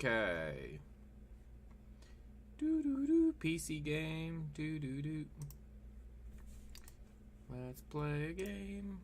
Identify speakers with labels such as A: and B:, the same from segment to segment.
A: Okay. Doo-doo-doo. PC game. Doo-doo-doo. Let's play a game.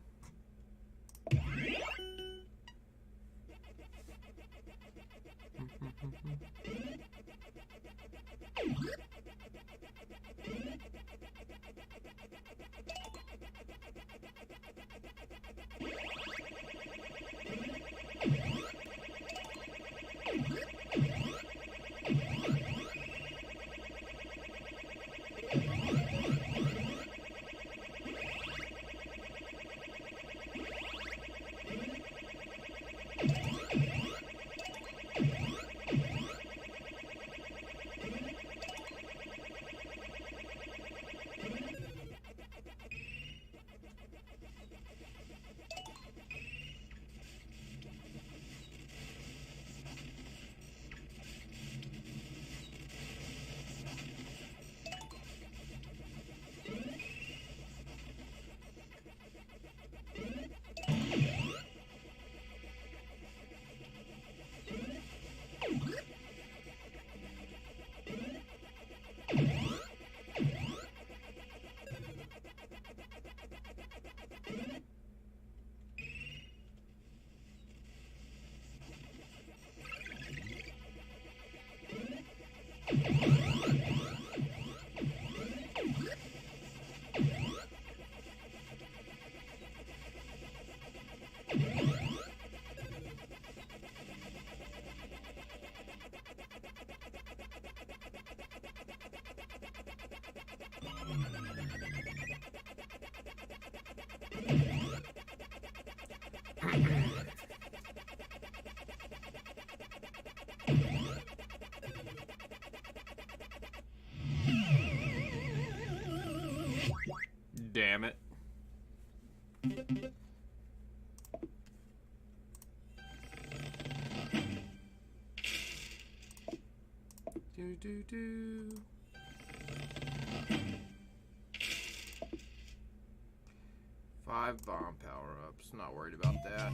A: Damn it. Do. 5 bomb power-ups. Not worried about that.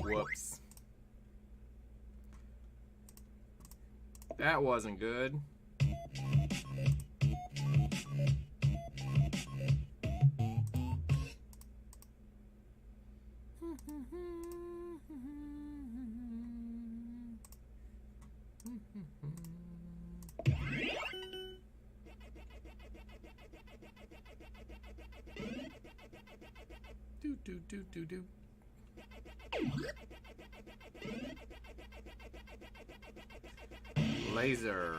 A: Whoops. That wasn't good. Do. Laser.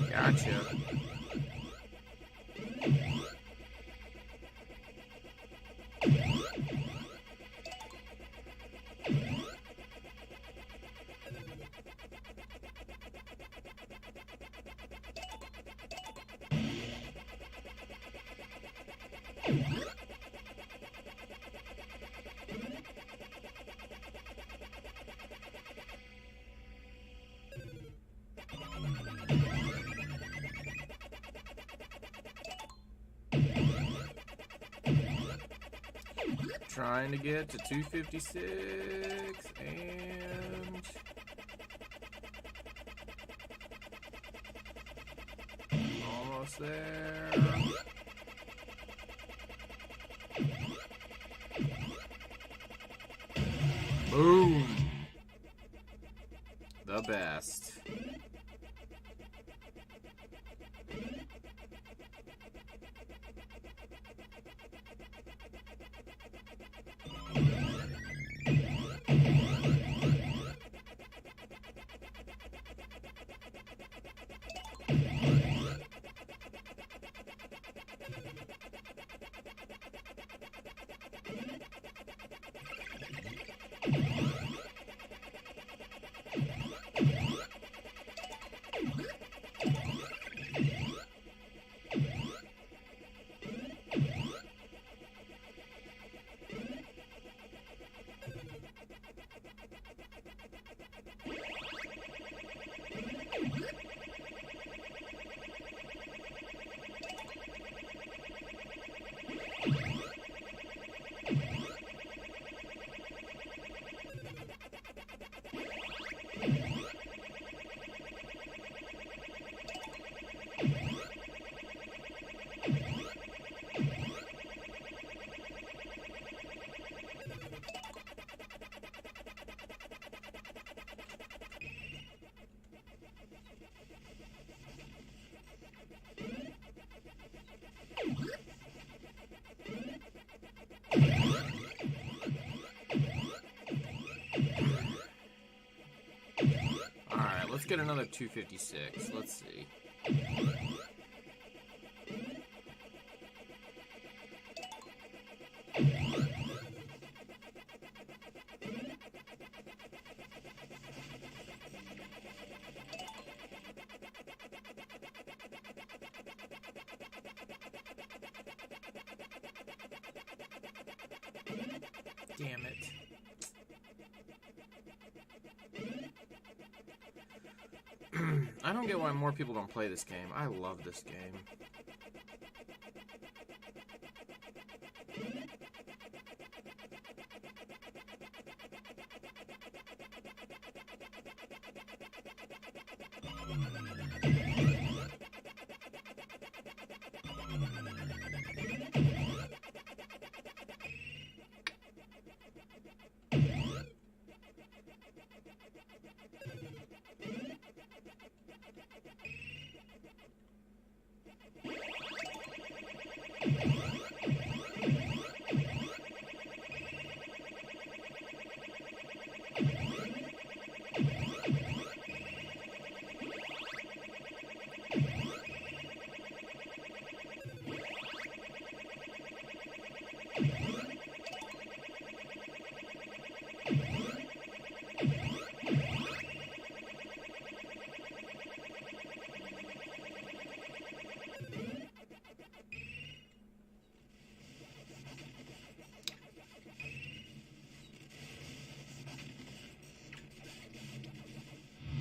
A: Gotcha. Trying to get to 256 and Almost there. Boom. The best. Alright, let's get another 256. Let's see. Damn it. I don't get why more people don't play this game. I love this game.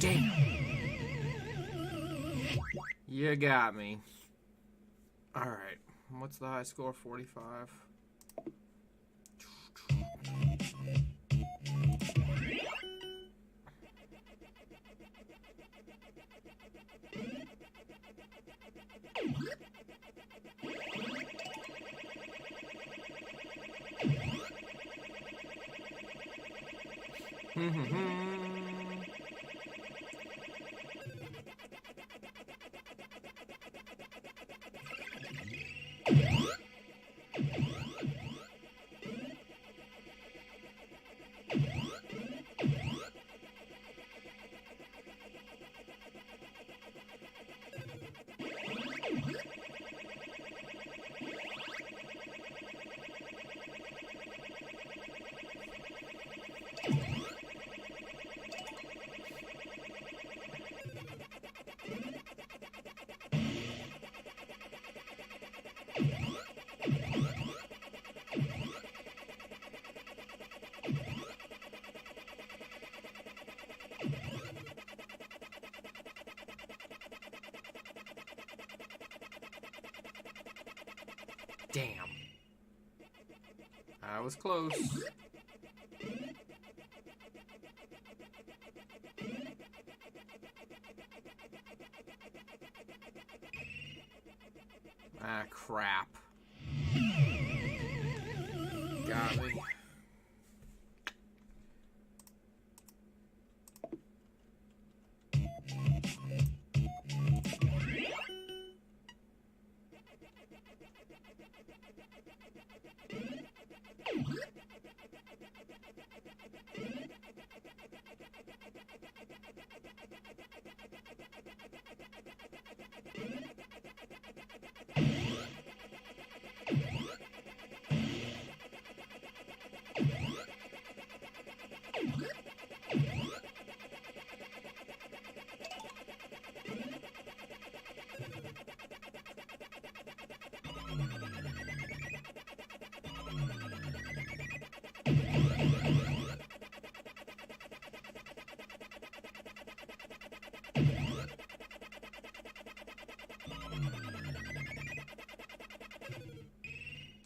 A: Damn. You got me. Alright. What's the high score? 45. Damn. I was close. Ah, crap. Got me.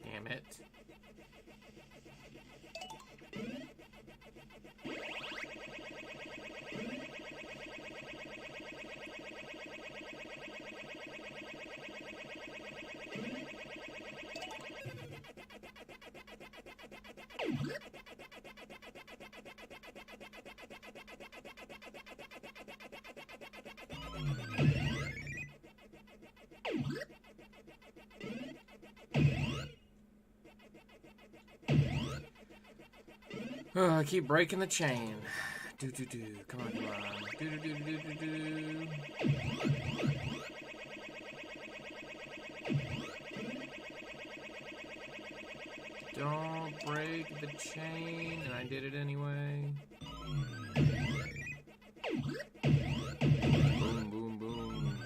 A: Damn it. Oh, I keep breaking the chain. Do. Come on. Do. Don't break the chain, and I did it anyway. Boom, boom, boom.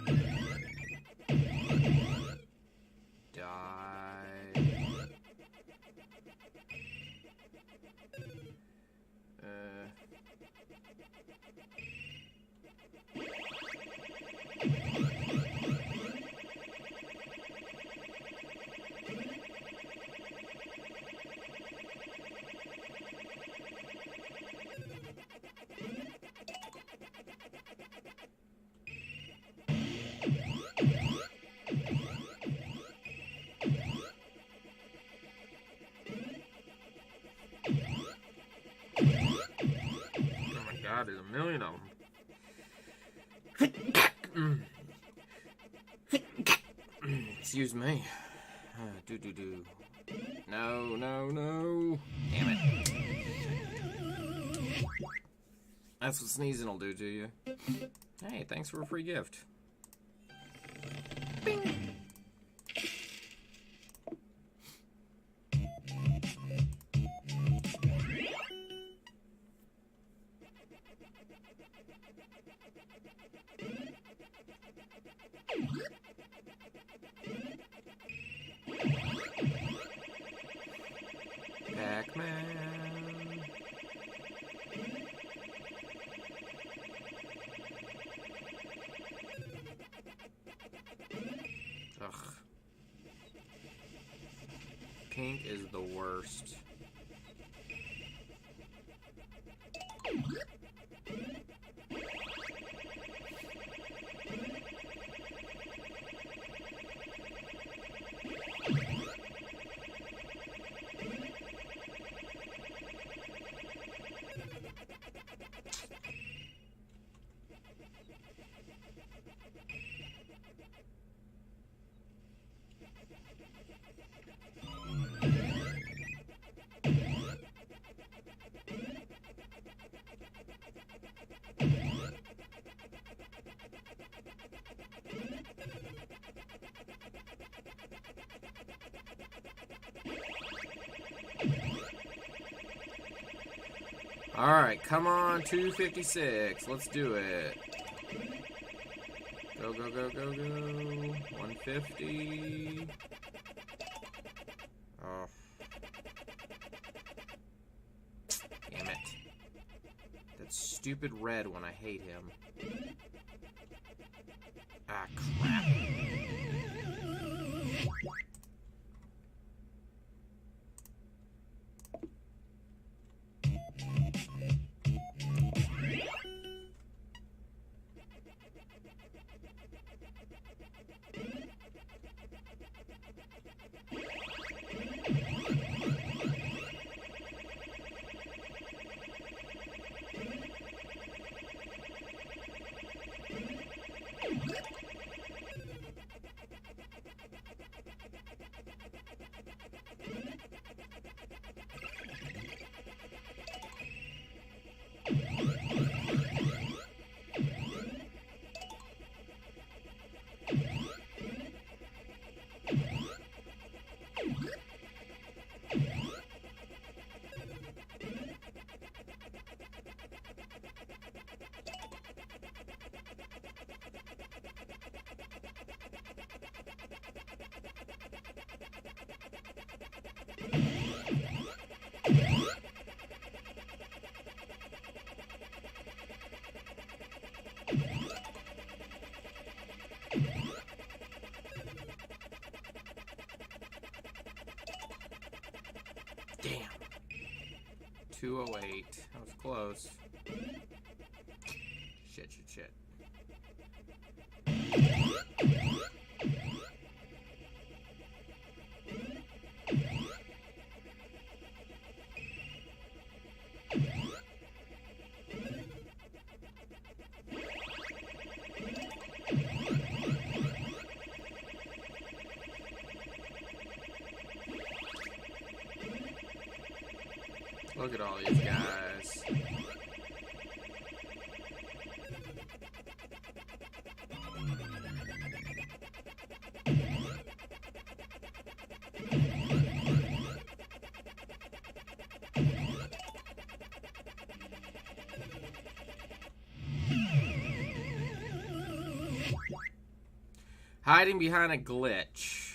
A: Die. God, there's a million of them. Excuse me. Do. No. Damn it. That's what sneezing will do to you. Hey, thanks for a free gift. Bing. Pac-Man. Ugh. Pink is the worst. Alright, come on, 256. Let's do it. Go. 150. Oh. Damn it. That stupid red one, I hate him. Ah, crap. Damn. 208. That was close. Shit. Look at all these guys. Hiding behind a glitch.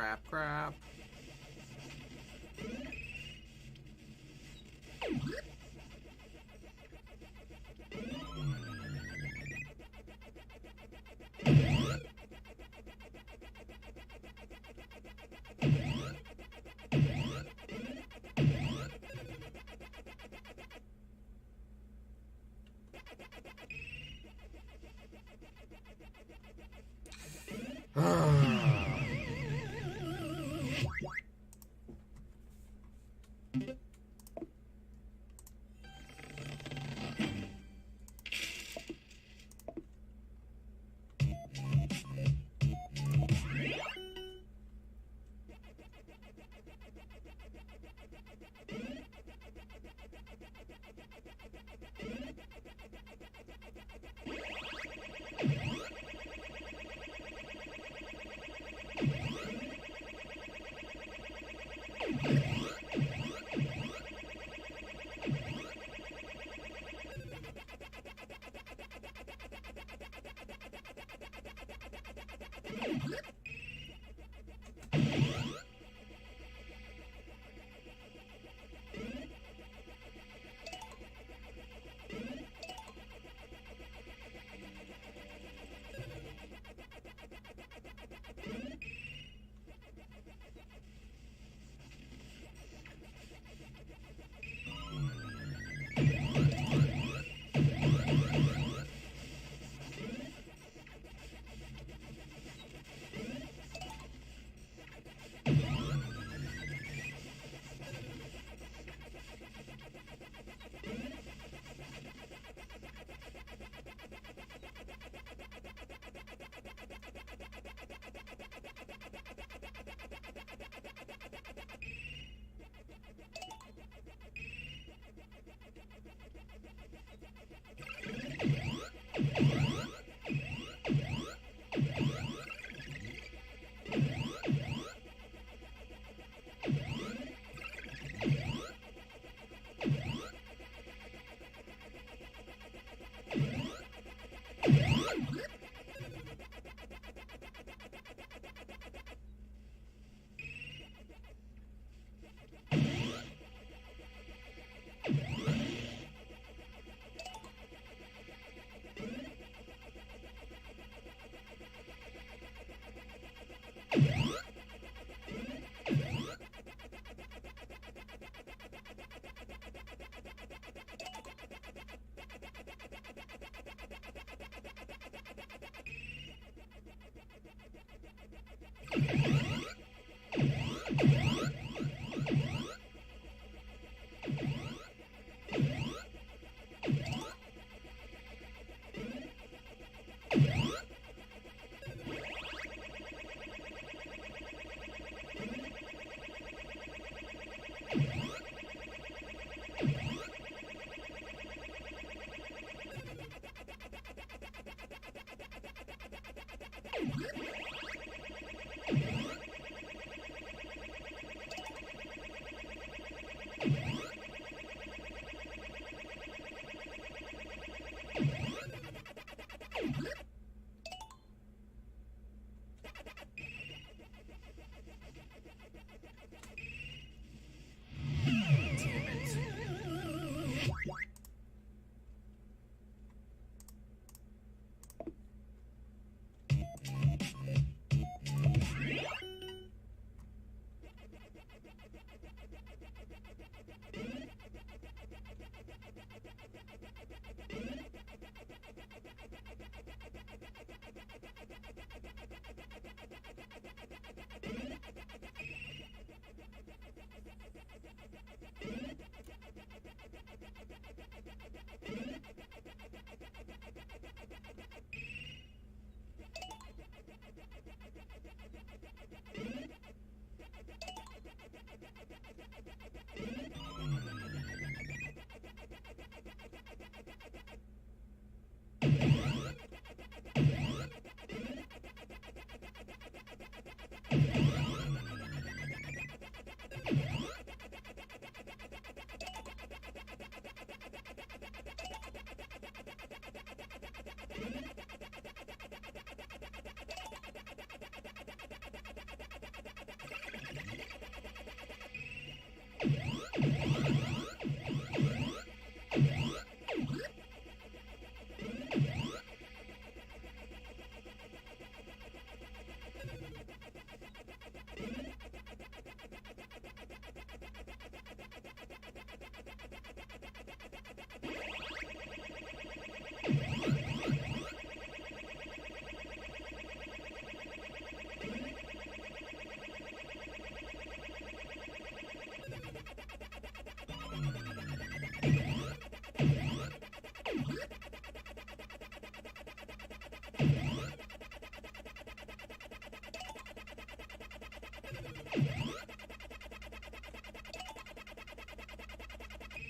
A: crap, crap.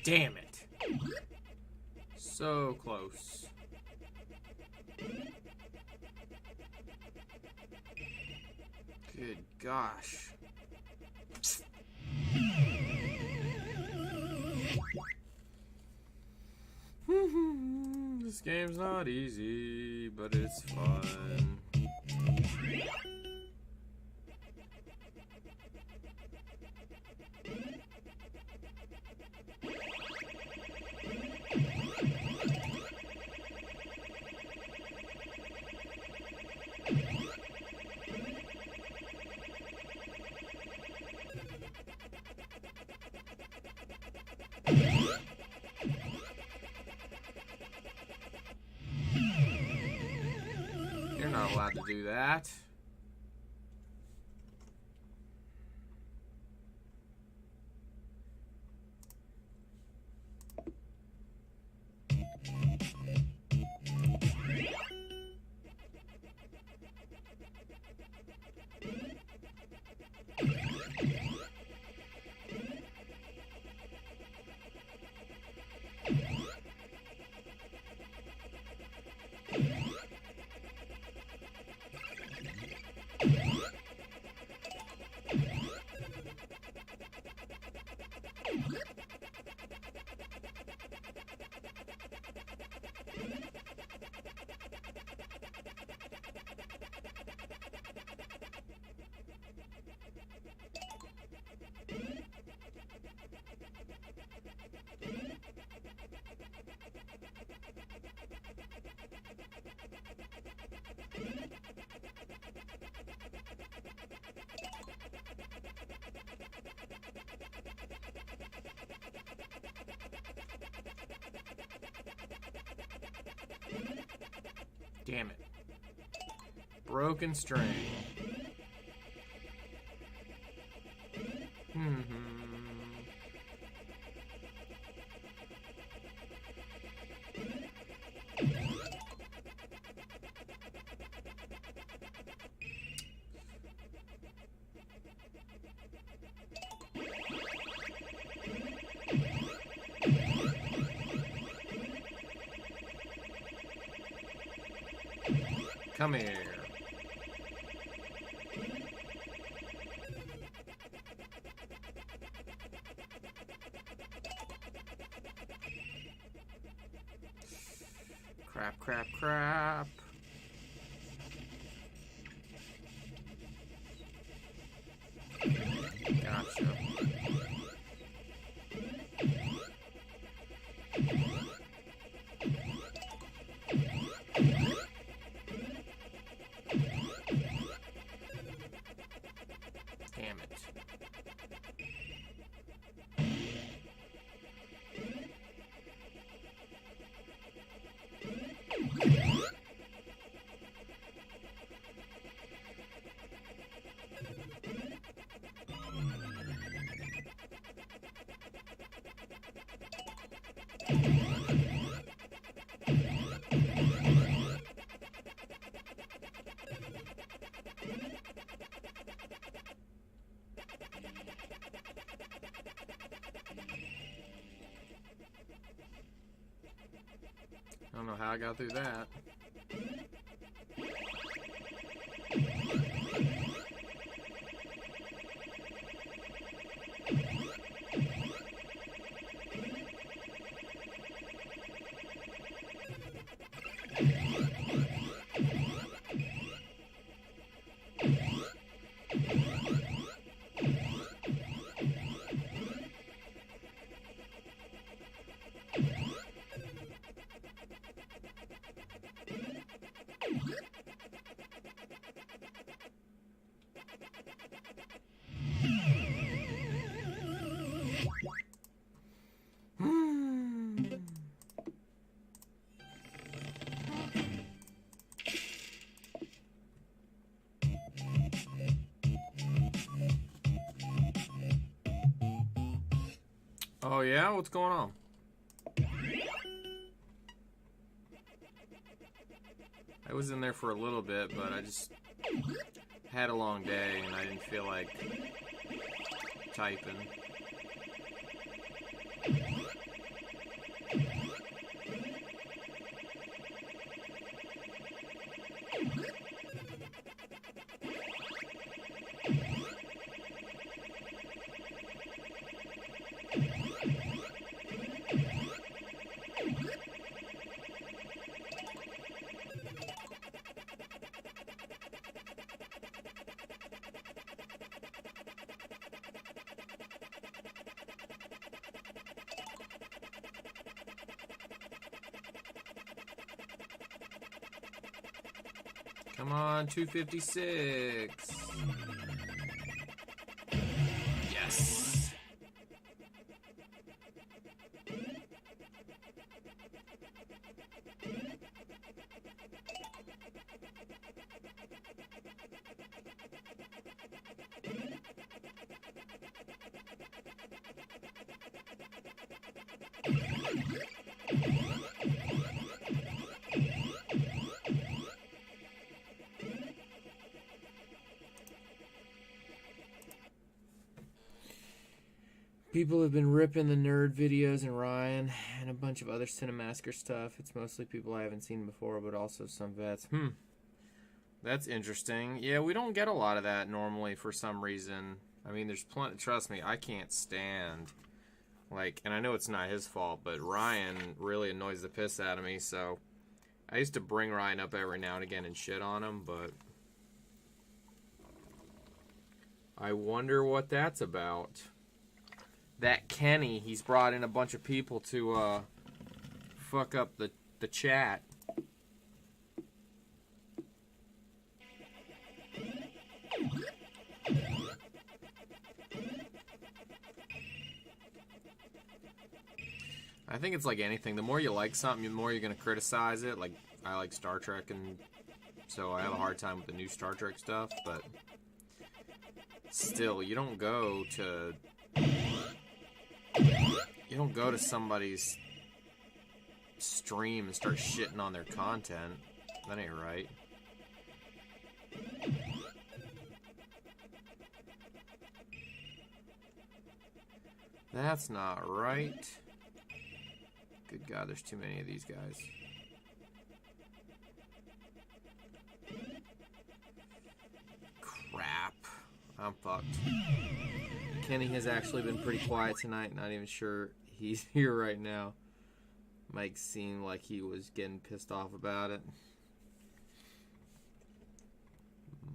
A: Damn it. So close. Good gosh. This game's not easy, but it's fun. You're not allowed to do that. Damn it. Broken string. Come here. Crap, crap, crap. Gotcha. Damn it. I don't know how I got through that. Oh yeah? What's going on? I was in there for a little bit, but I just had a long day and I didn't feel like typing. Come on, 256. Yes. People have been ripping the nerd videos and Ryan and a bunch of other Cinemasker stuff. It's mostly people I haven't seen before, but also some vets. That's interesting. Yeah, we don't get a lot of that normally for some reason. I mean, there's plenty. Trust me, I can't stand. Like, and I know it's not his fault, but Ryan really annoys the piss out of me, so I used to bring Ryan up every now and again and shit on him, but I wonder what that's about. That Kenny, he's brought in a bunch of people to fuck up the chat. I think it's like anything. The more you like something, the more you're going to criticize it. Like, I like Star Trek, and so I have a hard time with the new Star Trek stuff, but still, you don't go to somebody's stream and start shitting on their content. That ain't right. That's not right. Good God, there's too many of these guys. Crap. I'm fucked. Kenny has actually been pretty quiet tonight. Not even sure he's here right now. Mike seemed like he was getting pissed off about it.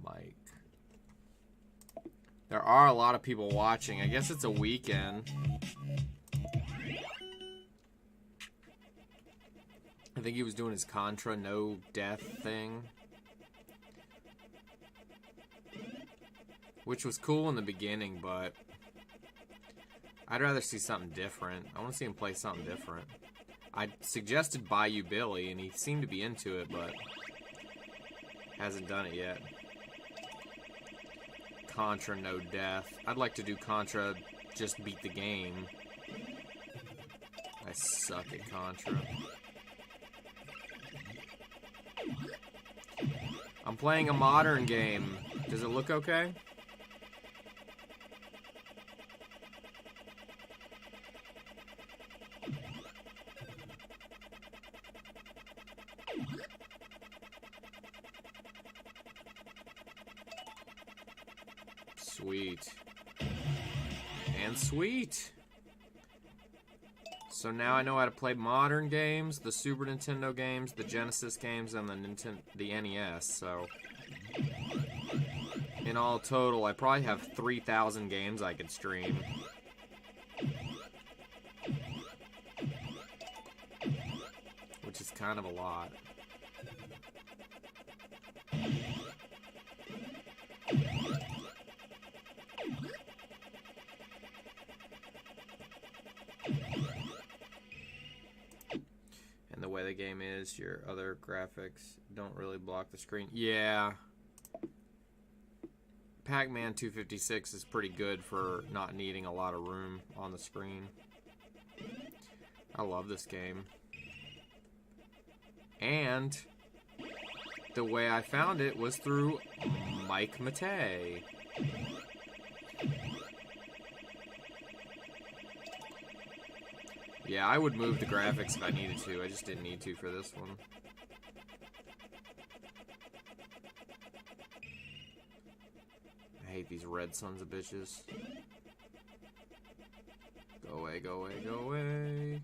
A: Mike. There are a lot of people watching. I guess it's a weekend. I think he was doing his Contra no death thing. Which was cool in the beginning, but I'd rather see something different. I want to see him play something different. I suggested Bayou Billy, and he seemed to be into it, but hasn't done it yet. Contra no death. I'd like to do Contra just beat the game. I suck at Contra. I'm playing a modern game. Does it look okay? Sweet. And sweet. So now I know how to play modern games, the Super Nintendo games, the Genesis games, and the NES. So in all total, I probably have 3,000 games I could stream. Which is kind of a lot. And the way the game is, your other graphics don't really block the screen. Yeah. Pac-Man 256 is pretty good for not needing a lot of room on the screen. I love this game. And the way I found it was through Mike Matei. Yeah, I would move the graphics if I needed to. I just didn't need to for this one. I hate these red sons of bitches. Go away, go away, go away.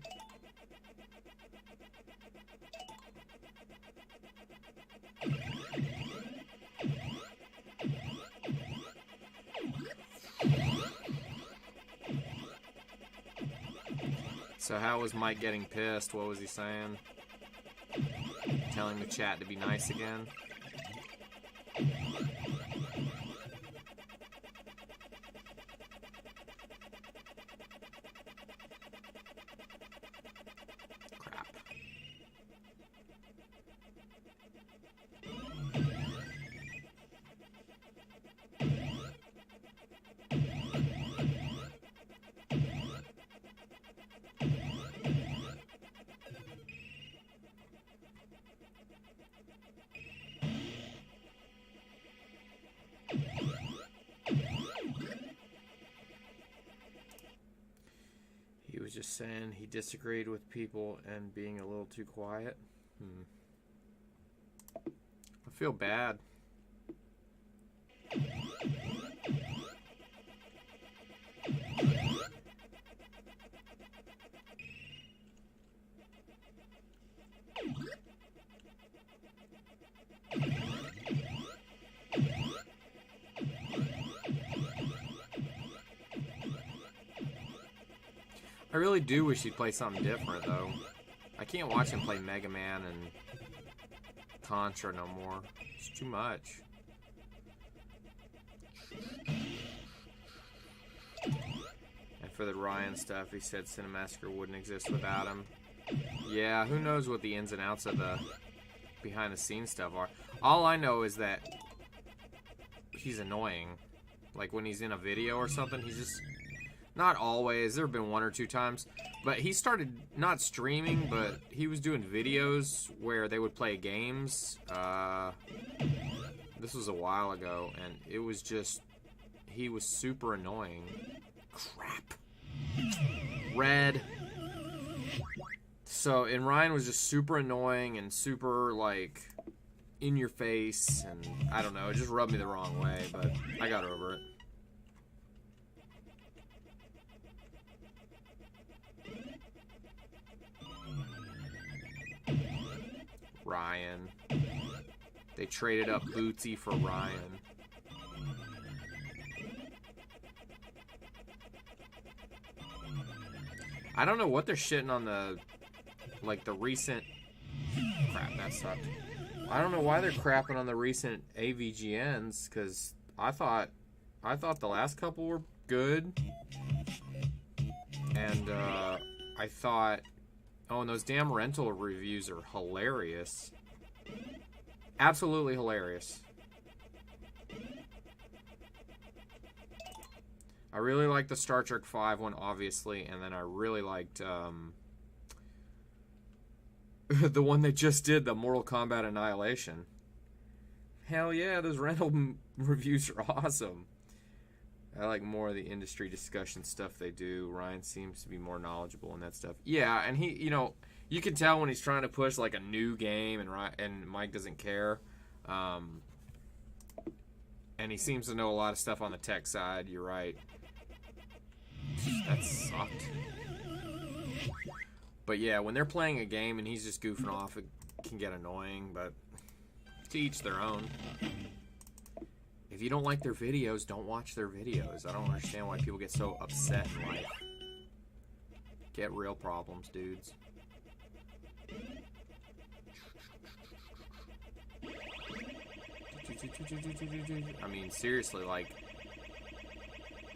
A: So how was Mike getting pissed? What was he saying? Telling the chat to be nice again? Crap. He was just saying he disagreed with people and being a little too quiet. I feel bad. I really do wish he'd play something different, though. I can't watch him play Mega Man and Contra no more. It's too much. And for the Ryan stuff, he said Cinemassacre wouldn't exist without him. Yeah, who knows what the ins and outs of the behind-the-scenes stuff are. All I know is that he's annoying. Like, when he's in a video or something, he's just... Not always. There have been one or two times. But he started not streaming, but he was doing videos where they would play games. This was a while ago, and it was just... He was super annoying. Crap. Red. So, and Ryan was just super annoying and super, like, in your face. And, I don't know, it just rubbed me the wrong way, but I got over it. Ryan. They traded up Bootsy for Ryan. I don't know what they're shitting on the, like, the recent... Crap, that sucked. I don't know why they're crapping on the recent AVGNs, because I thought the last couple were good. And, I thought... Oh, and those damn rental reviews are hilarious. Absolutely hilarious. I really liked the Star Trek V one, obviously, and then I really liked the one they just did, the Mortal Kombat Annihilation. Hell yeah, those rental reviews are awesome. I like more of the industry discussion stuff they do. Ryan seems to be more knowledgeable in that stuff. Yeah, and he, you know, you can tell when he's trying to push like a new game, and Mike doesn't care. And he seems to know a lot of stuff on the tech side. You're right. That sucked. But yeah, when they're playing a game and he's just goofing off, it can get annoying. But to each their own. If you don't like their videos, don't watch their videos. I don't understand why people get so upset in life. Get real problems, dudes. I mean, seriously, like,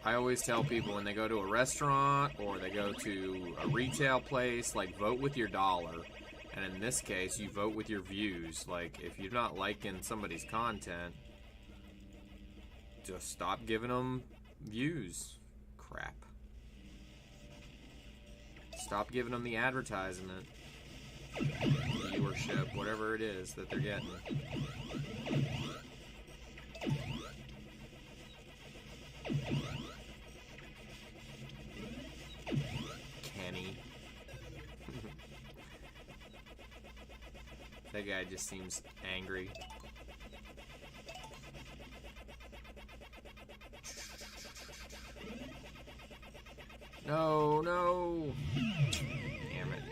A: I always tell people when they go to a restaurant or they go to a retail place, like, vote with your dollar. And in this case, you vote with your views. Like, if you're not liking somebody's content, just stop giving them views. Crap. Stop giving them the advertisement, viewership, whatever it is that they're getting. Kenny. That guy just seems angry. No, no. Damn it.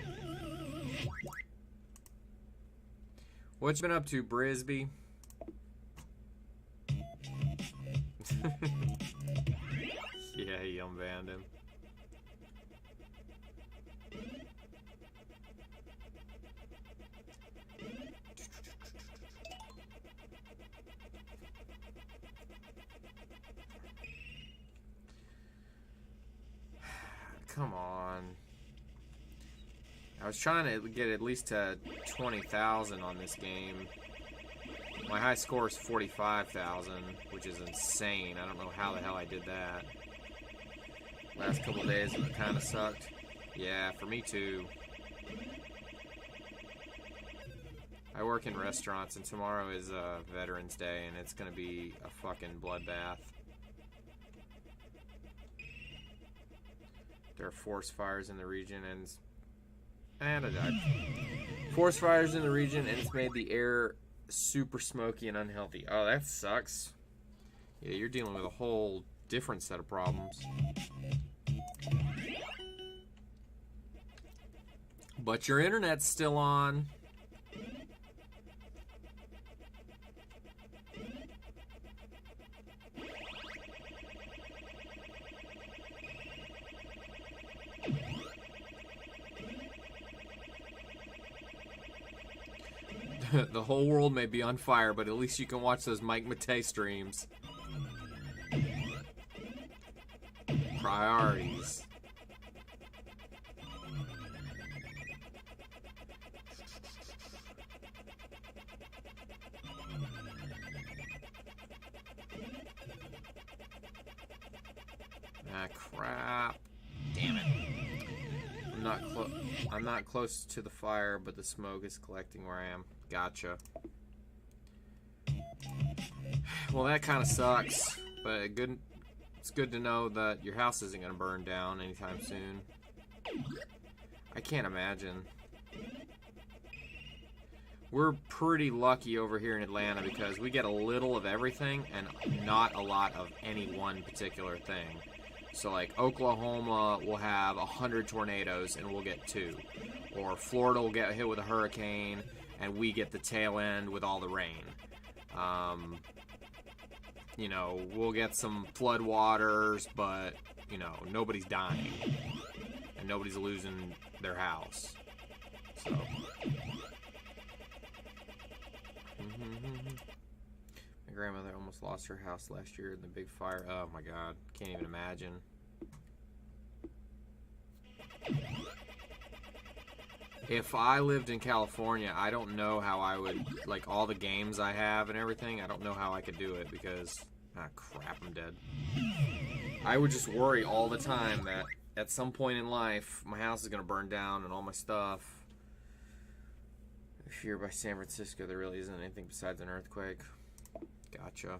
A: What you been up to, Brisby? Yeah, he unbanned him. come on. I was trying to get at least to 20,000 on this game. My high score is 45,000, which is insane. I don't know how the hell I did that. Last couple of days it kind of sucked. Yeah, for me too. I work in restaurants, and tomorrow is Veterans Day, and it's going to be a fucking bloodbath. There are forest fires in the region, and I died. Forest fires in the region, and it's made the air super smoky and unhealthy. Oh, that sucks. Yeah, you're dealing with a whole different set of problems. But your internet's still on. The whole world may be on fire, but at least you can watch those Mike Matei streams. Priorities. Ah, crap. Damn it. I'm not close to the fire, but the smoke is collecting where I am. Gotcha. Well, that kind of sucks, but it's good to know that your house isn't going to burn down anytime soon. I can't imagine. We're pretty lucky over here in Atlanta because we get a little of everything and not a lot of any one particular thing. So like Oklahoma will have 100 tornadoes and we'll get 2. Or Florida will get hit with a hurricane and we get the tail end with all the rain. You know, we'll get some flood waters, but, you know, nobody's dying. And nobody's losing their house. So. My grandmother almost lost her house last year in the big fire. Oh my god, can't even imagine. If I lived in California, I don't know how I would, like, all the games I have and everything, I don't know how I could do it because, crap, I'm dead. I would just worry all the time that at some point in life, my house is going to burn down and all my stuff. If you're by San Francisco, there really isn't anything besides an earthquake. Gotcha.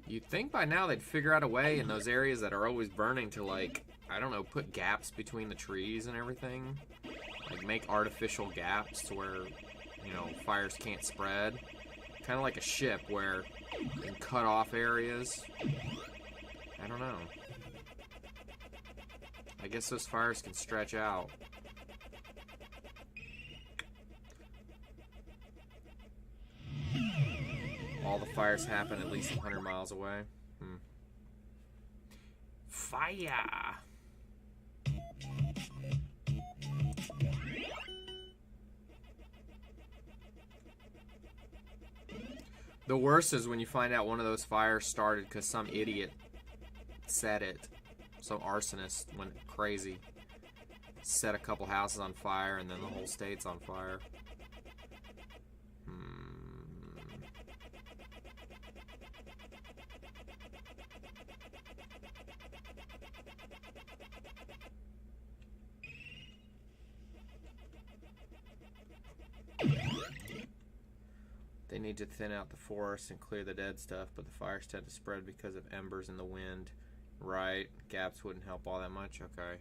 A: You'd think by now they'd figure out a way in those areas that are always burning to, like, I don't know, put gaps between the trees and everything. Like, make artificial gaps to where, you know, fires can't spread. Kind of like a ship where you can cut off areas. I don't know. I guess those fires can stretch out. All the fires happen at least 100 miles away. Fire! The worst is when you find out one of those fires started because some idiot set it. Some arsonist went crazy. Set a couple houses on fire and then the whole state's on fire. They need to thin out the forest and clear the dead stuff, but the fires tend to spread because of embers in the wind. Right. Gaps wouldn't help all that much. Okay.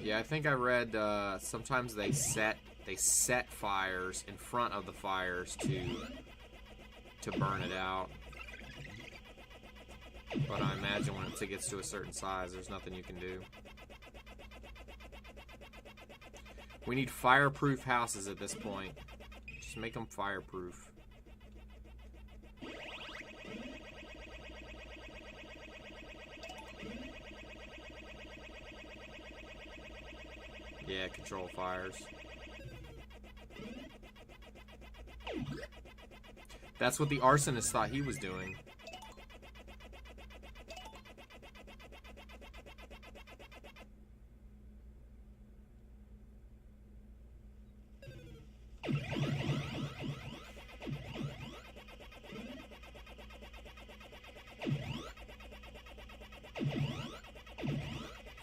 A: Yeah, I think I read sometimes they set fires in front of the fires to burn it out. But I imagine once it gets to a certain size, there's nothing you can do. We need fireproof houses at this point. Just make them fireproof. Yeah, control fires. That's what the arsonist thought he was doing.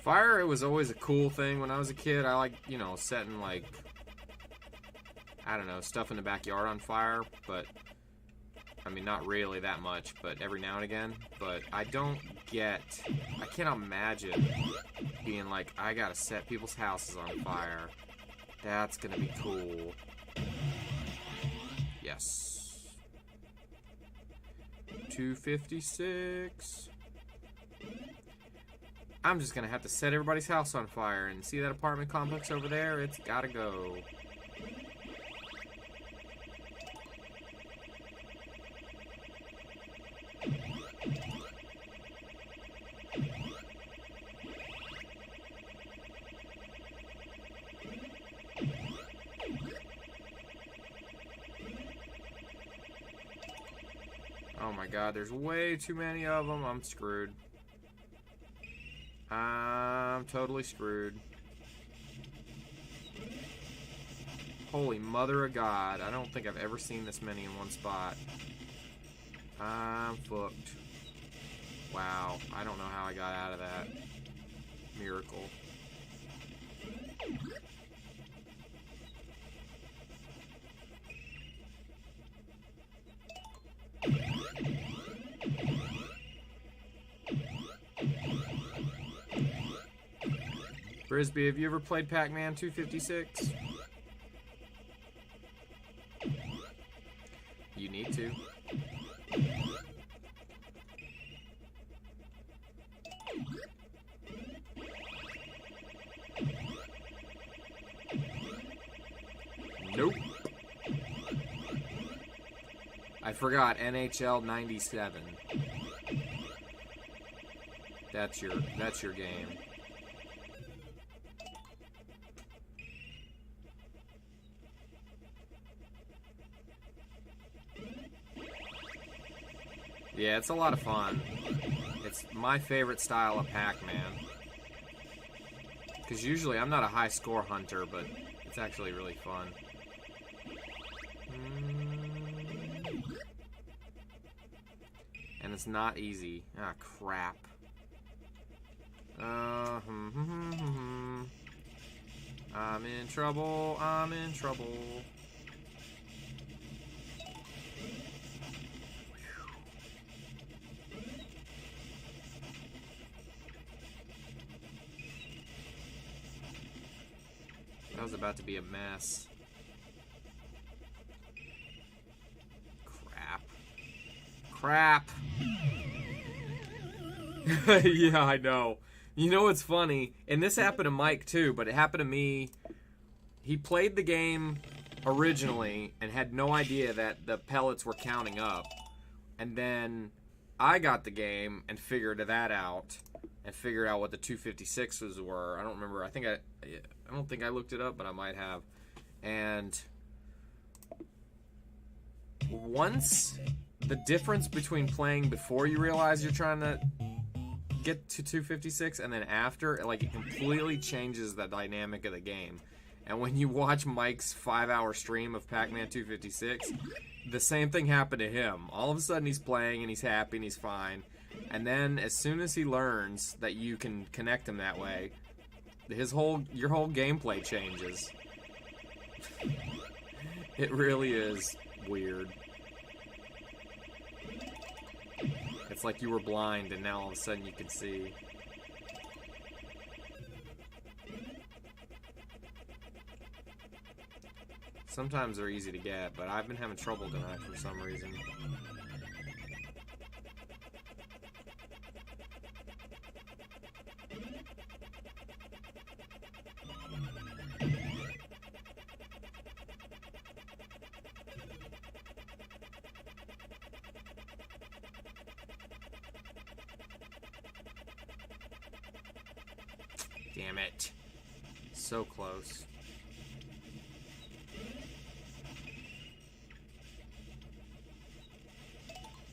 A: Fire, it was always a cool thing when I was a kid. I like, you know, setting, like, I don't know, stuff in the backyard on fire, but, I mean, not really that much, but every now and again. But I can't imagine being like, I gotta set people's houses on fire. That's gonna be cool. Yes. 256. I'm just gonna have to set everybody's house on fire, and see that apartment complex over there? It's gotta go. Oh my god, there's way too many of them. I'm screwed. I'm totally screwed. Holy mother of God. I don't think I've ever seen this many in one spot. I'm fucked. Wow. I don't know how I got out of that. Miracle. Frisbee, have you ever played Pac-Man 256? You need to. Nope. I forgot, NHL 97. That's your game. Yeah, it's a lot of fun. It's my favorite style of Pac-Man. Because usually I'm not a high score hunter, but it's actually really fun. And it's not easy. Ah, crap. I'm in trouble. I'm in trouble. That was about to be a mess. Crap. Yeah, I know. You know what's funny? And this happened to Mike too, but it happened to me. He played the game originally and had no idea that the pellets were counting up. And then I got the game and figured that out. And figured out what the 256s were. I don't remember. I don't think I looked it up, but I might have. And once the difference between playing before you realize you're trying to get to 256 and then after, like, it completely changes the dynamic of the game. And when you watch Mike's 5-hour stream of Pac-Man 256, the same thing happened to him. All of a sudden he's playing and he's happy and he's fine. And then as soon as he learns that you can connect him that way, your whole gameplay changes. It really is weird. It's like you were blind and now all of a sudden you can see. Sometimes they're easy to get, but I've been having trouble tonight for some reason. Damn it. so close.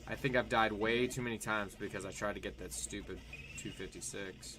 A: I think I've died way too many times because I tried to get that stupid 256.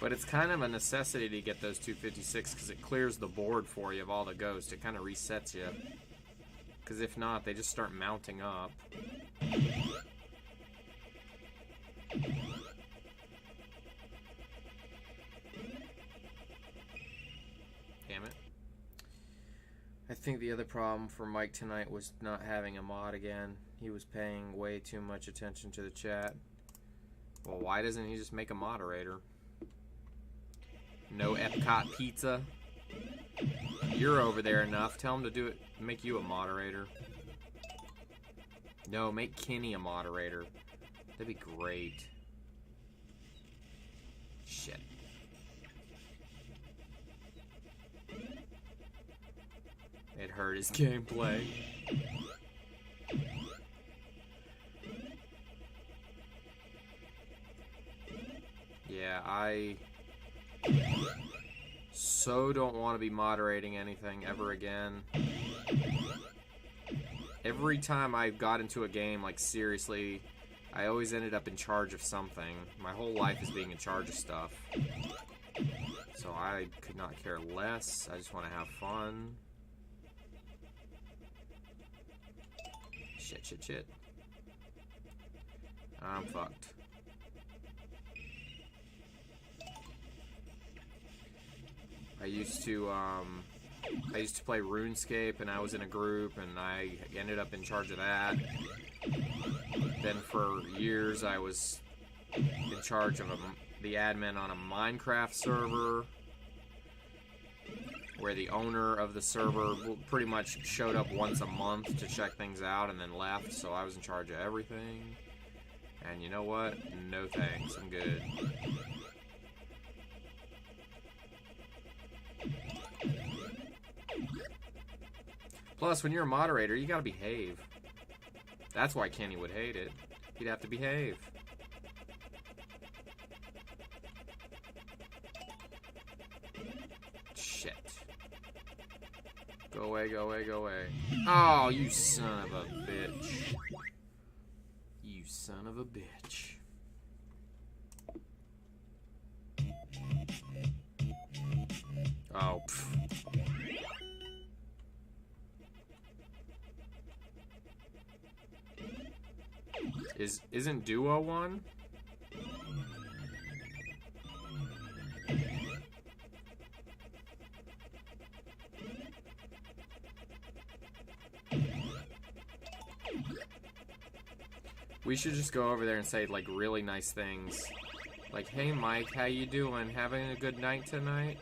A: But it's kind of a necessity to get those 256 because it clears the board for you of all the ghosts. It kind of resets you. Because if not, they just start mounting up. Damn it. I think the other problem for Mike tonight was not having a mod again. He was paying way too much attention to the chat. Well, why doesn't he just make a moderator? No Epcot pizza. You're over there enough. Tell him to do it. Make you a moderator. No, make Kenny a moderator. That'd be great. Shit. It hurt his gameplay. Yeah, I so don't want to be moderating anything ever again. Every time I got into a game, like seriously, I always ended up in charge of something. My whole life is being in charge of stuff. So I could not care less. I just want to have fun. Shit, shit, shit. I'm fucked. I used to play RuneScape, and I was in a group, and I ended up in charge of that. Then for years, I was in charge of the admin on a Minecraft server, where the owner of the server pretty much showed up once a month to check things out and then left, so I was in charge of everything. And you know what? No thanks, I'm good. Plus, when you're a moderator, you gotta behave. That's why Kenny would hate it. He'd have to behave. Shit. Go away, go away, go away. Oh, you son of a bitch. You son of a bitch. Oh, pfft. Isn't Duo one? We should just go over there and say like really nice things. Like, hey Mike, how you doing? Having a good night tonight?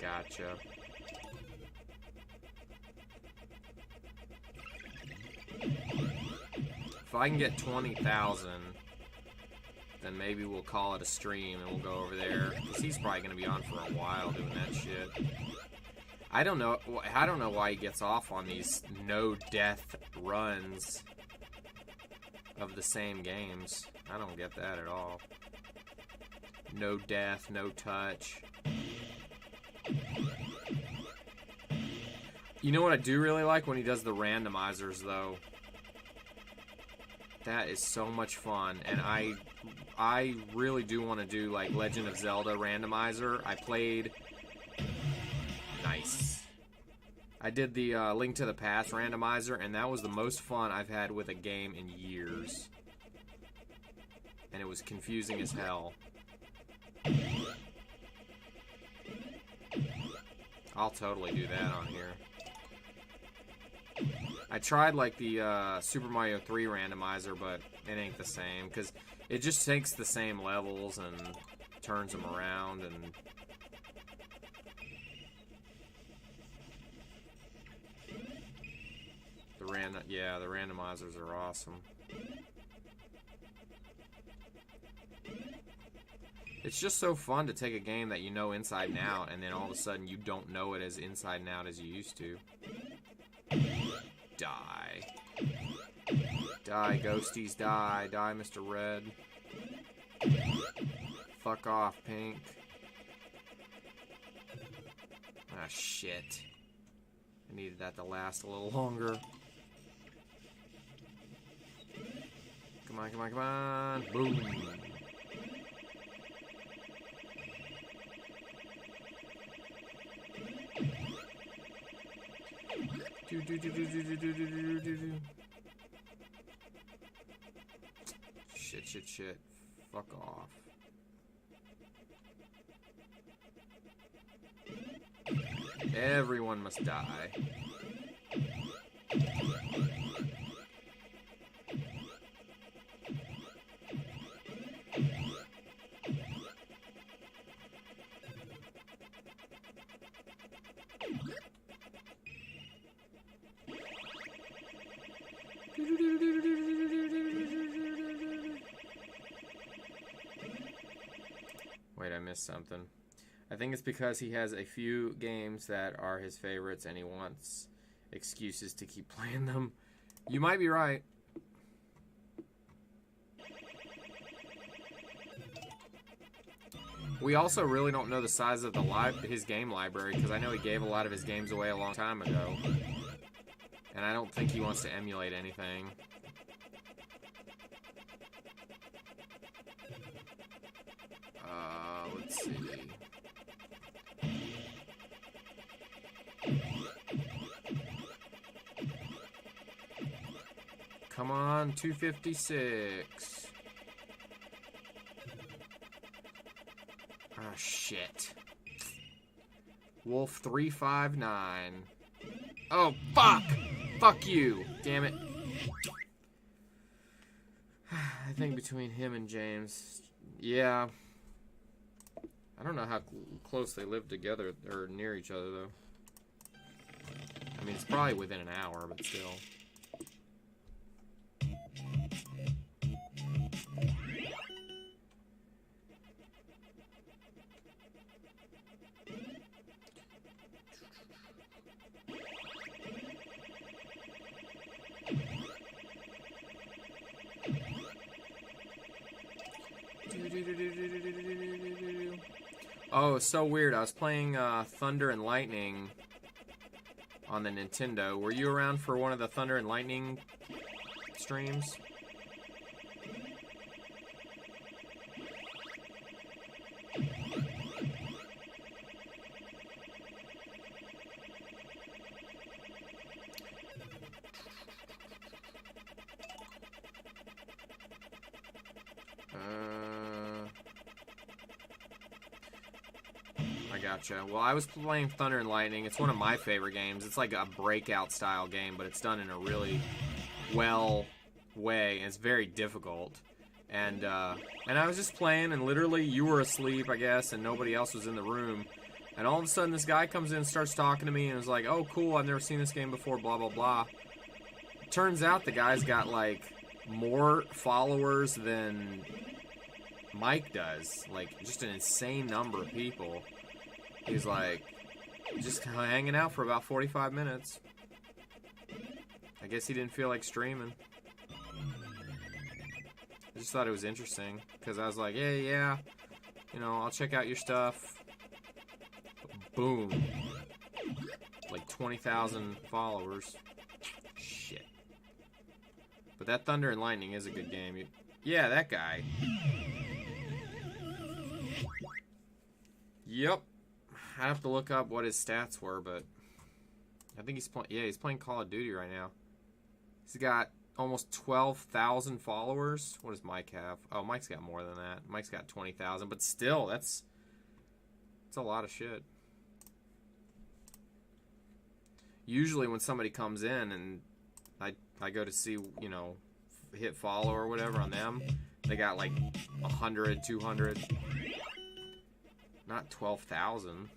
A: Gotcha. If I can get 20,000, then maybe we'll call it a stream and we'll go over there. Because he's probably going to be on for a while doing that shit. I don't know why he gets off on these no-death runs of the same games. I don't get that at all. No death, no touch. You know what I do really like? When he does the randomizers, though. That is so much fun, and I really do want to do like Legend of Zelda randomizer. I played nice. I did the Link to the Past randomizer, and that was the most fun I've had with a game in years. And it was confusing as hell. I'll totally do that on here. I tried like the Super Mario 3 randomizer, but it ain't the same because it just takes the same levels and turns them around and Yeah, the randomizers are awesome. It's just so fun to take a game that you know inside and out, and then all of a sudden you don't know it as inside and out as you used to. Die. Die, ghosties, die. Die, Mr. Red. Fuck off, Pink. Ah, shit. I needed that to last a little longer. Come on, come on, come on. Boom. Shit, shit, shit. Fuck off. Everyone must die. Wait, I missed something. I think it's because he has a few games that are his favorites and he wants excuses to keep playing them. You might be right. We also really don't know the size of his game library, because I know he gave a lot of his games away a long time ago. And I don't think he wants to emulate anything. Let's see. Come on, 256. Oh, shit. Wolf 359. Oh, fuck! Fuck you! Damn it. I think between him and James, yeah. I don't know how close they live together, or near each other, though. I mean, it's probably within an hour, but still. Oh, it's so weird. I was playing Thunder and Lightning on the Nintendo. Were you around for one of the Thunder and Lightning streams? Gotcha. Well, I was playing Thunder and Lightning. It's one of my favorite games. It's like a breakout style game, but it's done in a really well way, and it's very difficult. And I was just playing, and literally you were asleep, I guess, and nobody else was in the room. And all of a sudden, this guy comes in and starts talking to me, and was like, "Oh, cool! I've never seen this game before." Blah blah blah. Turns out the guy's got like more followers than Mike does. Like, just an insane number of people. He's like, just hanging out for about 45 minutes. I guess he didn't feel like streaming. I just thought it was interesting, because I was like, yeah, you know, I'll check out your stuff. Boom. Like 20,000 followers. Shit. But that Thunder and Lightning is a good game. Yeah, that guy. Yep. I have to look up what his stats were, but I think he's playing. Yeah, he's playing Call of Duty right now. He's got almost 12,000 followers. What does Mike have? Oh, Mike's got more than that. Mike's got 20,000, but still, that's a lot of shit. Usually, when somebody comes in and I go to see, you know, hit follow or whatever on them, they got like 100, 200, not 12,000.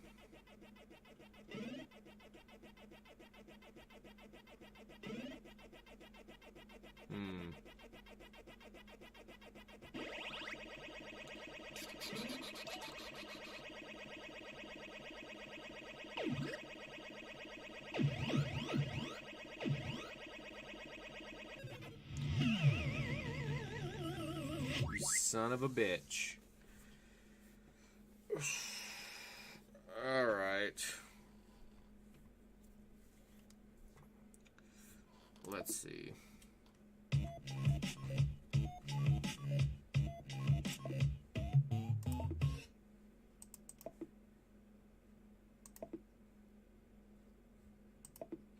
A: Hmm. You son of a bitch. Alright. Let's see.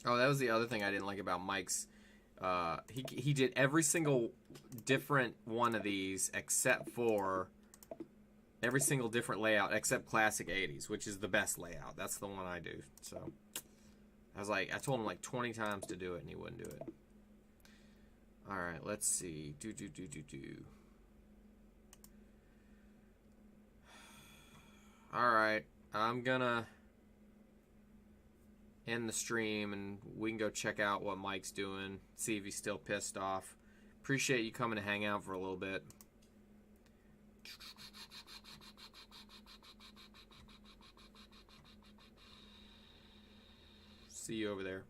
A: Oh, that was the other thing I didn't like about Mike's. He did every single different one of these except for every single different layout except Classic 80s, which is the best layout. That's the one I do. So I was like, I told him like 20 times to do it, and he wouldn't do it. All right, let's see. Do. All right, I'm gonna end the stream, and we can go check out what Mike's doing, see if he's still pissed off. Appreciate you coming to hang out for a little bit. See you over there.